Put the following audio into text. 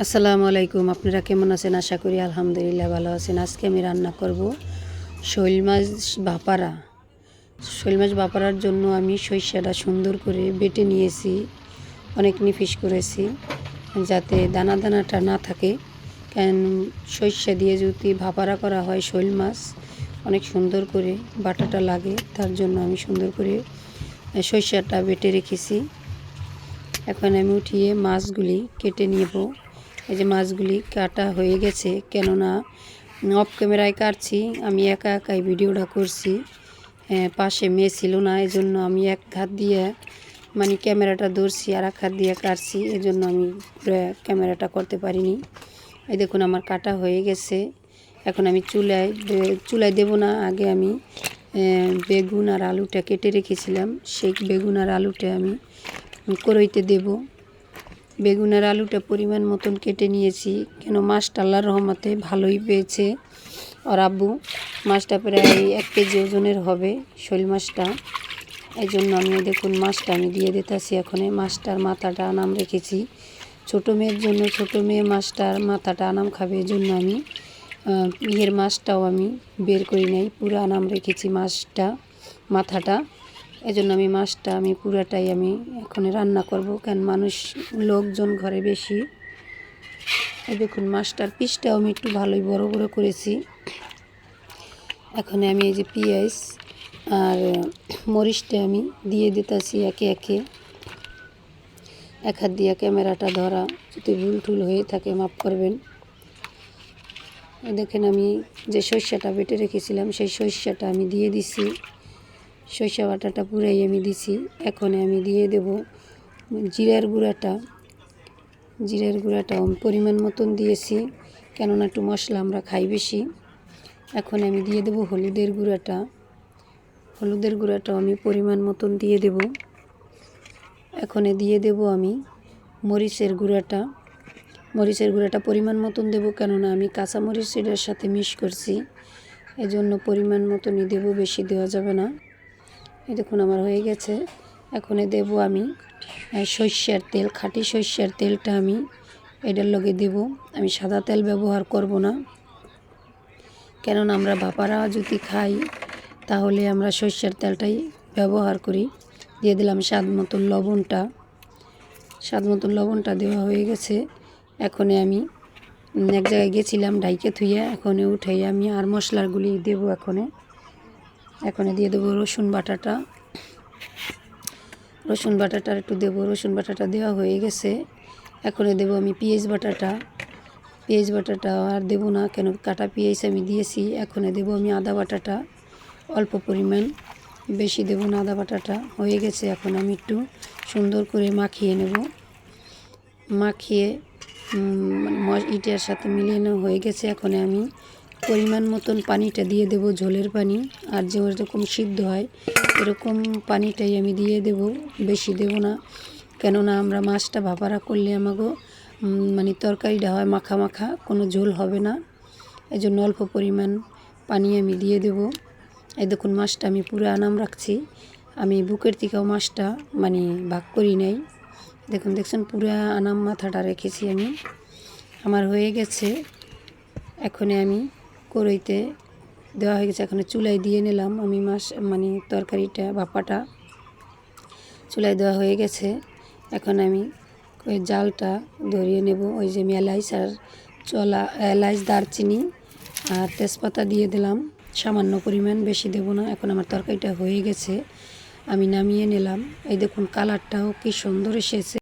আসসালামু আলাইকুম। আপনারা কেমন আছেন? আশা করি আলহামদুলিল্লাহ ভালো আছেন। আজকে আমি রান্না করব শৈল মাছ ভাপারা। শৈল মাছ ভাপারার জন্য আমি সরিষাটা সুন্দর করে বেটে নিয়েছি, অনেক নিফিস করেছি যাতে দানা দানাটা না থাকে। কারণ সরিষা দিয়ে যদি ভাপারা করা হয় শৈল মাছ অনেক সুন্দর করে বাটাটা লাগে, তার জন্য আমি সুন্দর করে সরিষাটা বেটে রেখেছি। এখন আমি উঠিয়ে মাছগুলি কেটে নেব। এই যে মাছগুলি কাটা হয়ে গেছে, কেননা অফ ক্যামেরায় কাটছি, আমি একা একাই ভিডিওটা করছি, পাশে মেয়ে ছিল না, এই জন্য আমি এক হাত দিয়ে ক্যামেরাটা ধরছি আর এক হাত দিয়ে কাটছি, এই জন্য আমি ক্যামেরাটা করতে পারিনি। এই দেখুন আমার কাটা হয়ে গেছে। এখন আমি চুলায় দেব না, আগে আমি বেগুন আর আলুটা কেটে রেখেছিলাম, সেই বেগুন আর আলুটা আমি কড়াইতে দেব। বেগুন আর আলুটা পরিমাণ মতন কেটে নিয়েছি, কেন মাছটা আল্লাহর রহমতে ভালোই পেয়েছে আর আব্বু। মাছটা প্রায় 1 কেজি ওজনের হবে শৈল মাছটা, এই জন্য আমি দেখুন মাছটা আমি দিয়ে দিতেছি। এখন মাছটার মাথাটা আনাম রেখেছি ছোটো মেয়ের জন্য, ছোটো মেয়ে মাছটার মাথাটা আনাম খাবে, এই জন্য আমি ইয়ের মাছটাও আমি বের করি নাই, পুরো আনাম রেখেছি মাছটা মাথাটা। এজন্য আমি মাছটা পুরাটাই আমি এখন রান্না করব, কারণ লোকজন ঘরে বেশি। এই দেখুন মাছটার পিসটাও আমি একটু ভালোই বড় বড় করেছি। এখন আমি এই যে পেঁয়াজ আর মরিচটা আমি দিয়ে দিতেছি একে একে। এক হাত দিয়ে ক্যামেরাটা ধরা, যদি ভুল টুল হয়ে থাকে মাফ করবেন। দেখেন আমি যে সরিষাটা বেটে রেখেছিলাম সেই সরিষাটা আমি দিয়ে দিছি, সরিষা বাটাটা পুরাই আমি দিছি। এখন আমি দিয়ে দেব জিরার গুঁড়াটা। জিরার গুঁড়াটা আমি পরিমাণ মতন দিয়েছি, কেননা একটু মশলা আমরা খাই বেশি। এখন আমি দিয়ে দেব হলুদের গুঁড়াটা। হলুদের গুঁড়াটাও আমি পরিমাণ মতন দিয়ে দেব। এখন দিয়ে দেব আমি মরিচের গুঁড়াটা। মরিচের গুঁড়াটা পরিমাণ মতন দেব, কেননা আমি কাঁচা মরিচ এটার সাথে মিক্স করছি, এজন্য পরিমাণ মতনই দেব, বেশি দেওয়া যাবে না। এই দেখুন আমার হয়ে গেছে। এখন দেব আমি সরষের তেল, খাঁটি সরষের তেলটা আমি এটার লগে দেব। আমি সাদা তেল ব্যবহার করব না, কেননা আমরা ভাপারা যদি খাই তাহলে আমরা সরষের তেলটাই ব্যবহার করি। দিয়ে দিলাম স্বাদ মতন লবণটা। স্বাদ মতন লবণটা দেওয়া হয়ে গেছে। এখন আমি এক জায়গায় গেছিলাম ঢাইকে থুইয়া, এখন উঠে আমি আর মশলাগুলি দেব। এখন দিয়ে দেবো রসুন বাটাটা। রসুন বাটাটা একটু দেবো, রসুন বাটাটা দেওয়া হয়ে গেছে। এখন দেবো আমি পেঁয়াজ বাটাটা। পেঁয়াজ বাটাটা আর দেবো না, কেন কাটা পেঁয়াজ আমি দিয়েছি। এখন দেবো আমি আদা বাটাটা, অল্প পরিমাণ, বেশি দেবো না। আদা বাটাটা হয়ে গেছে। এখন আমি একটু সুন্দর করে মাখিয়ে নেব। মাখিয়ে ইটার সাথে মিলিয়ে নেওয়া হয়ে গেছে। এখন আমি পরিমাণ মতন পানিটা দিয়ে দেব, ঝোলের পানি। আর যেরকম সিদ্ধ হয় এরকম পানিটাই আমি দিয়ে দেব, বেশি দেব না, কেননা আমরা মাছটা ভাপারা করলে আমাগো তরকারিটা হয় মাখা মাখা, কোনো ঝোল হবে না, এই জন্য অল্প পরিমাণ পানি আমি দিয়ে দেব। এই দেখুন মাছটা আমি পুরো আনাম রাখছি, আমি বুকের থেকেও মাছটা ভাগ করি নাই। দেখছেন পুরো আনাম মাথাটা রেখেছি আমি। আমার হয়ে গেছে। এখন আমি কড়াইতে দেওয়া হয়ে গেছে, এখন চুলায় দিয়ে নিলাম আমি মাছ তরকারিটা ভাপাটা চুলায় দেওয়া হয়ে গেছে। এখন আমি ওই জালটা ধরিয়ে নেব। ওই যে আমি এলাচ দারচিনি আর তেজপাতা দিয়ে দিলাম সামান্য পরিমাণ, বেশি দেব না। এখন আমার তরকারিটা হয়ে গেছে, আমি নামিয়ে নিলাম। এই দেখুন কালারটাও কি সুন্দর এসেছে।